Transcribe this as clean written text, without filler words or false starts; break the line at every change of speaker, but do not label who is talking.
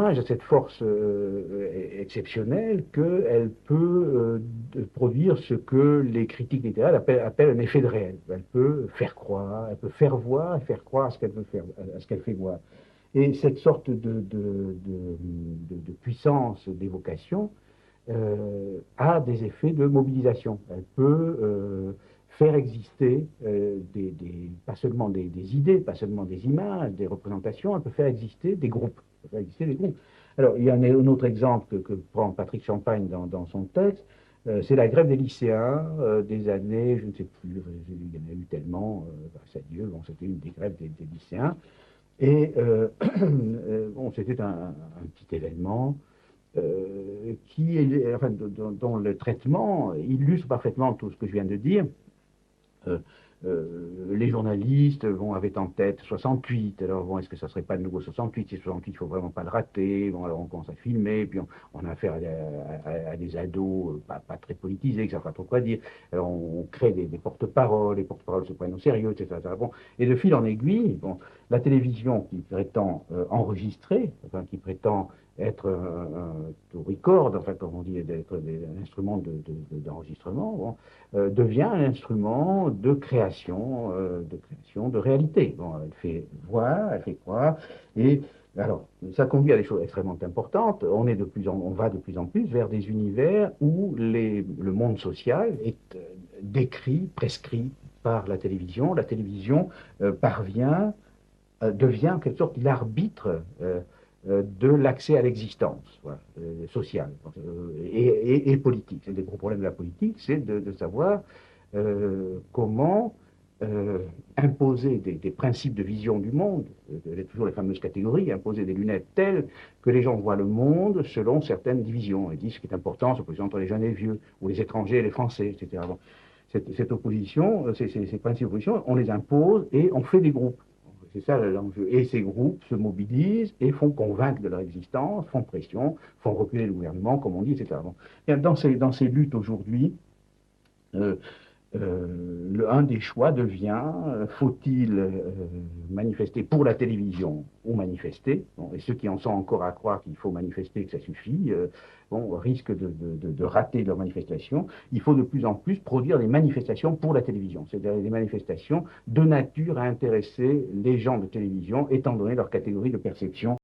l'image a cette force exceptionnelle qu'elle peut produire ce que les critiques littéraires appellent un effet de réel. Elle peut faire croire, elle peut faire voir et faire croire à ce qu'elle veut faire, à ce qu'elle fait voir. Et cette sorte de puissance d'évocation a des effets de mobilisation. Elle peut faire exister pas seulement des idées, pas seulement des images, des représentations, elle peut faire exister des groupes. Elle peut faire exister des groupes. Alors, il y a un autre exemple que prend Patrick Champagne dans son texte, c'est la grève des lycéens des années, je ne sais plus, il y en a eu tellement, grâce à Dieu, bon, c'était une des grèves des lycéens. Et bon, c'était un petit événement enfin, dont le traitement illustre parfaitement tout ce que je viens de dire. Euh, les journalistes avaient en tête 68, alors bon, est-ce que ça serait pas de nouveau 68? Si 68, il faut vraiment pas le rater. Bon, alors on commence à filmer, puis on a affaire à des ados pas très politisés, qui savent pas trop quoi dire. Alors on crée des porte-paroles, les porte-paroles se prennent au sérieux, etc. Bon, et de fil en aiguille, bon, la télévision qui prétend enregistrer, enfin qui prétend être un to record, enfin comme on dit, d'être un instrument d'enregistrement, bon, devient un instrument de création de réalité. Bon, elle fait voir, elle fait croire, et alors ça conduit à des choses extrêmement importantes. On va de plus en plus vers des univers où le monde social est décrit, prescrit par la télévision. La télévision devient en quelque sorte l'arbitre de l'accès à l'existence voilà, sociale et politique. C'est des gros problèmes de la politique, c'est de savoir comment imposer des principes de vision du monde, toujours les fameuses catégories, imposer des lunettes telles que les gens voient le monde selon certaines divisions et disent ce qui est important, s'opposition entre les jeunes et les vieux, ou les étrangers et les Français, etc. Bon, cette opposition, ces principes d'opposition, on les impose et on fait des groupes. C'est ça l'enjeu. Et ces groupes se mobilisent et font convaincre de leur existence, font pression, font reculer le gouvernement, comme on dit, etc. Bon. Et dans ces luttes aujourd'hui, euh, un des choix devient faut-il manifester pour la télévision ou manifester bon, et ceux qui en sont encore à croire qu'il faut manifester, que ça suffit, bon, risquent de rater leur manifestation. Il faut de plus en plus produire des manifestations pour la télévision, c'est-à-dire des manifestations de nature à intéresser les gens de télévision, étant donné leur catégorie de perception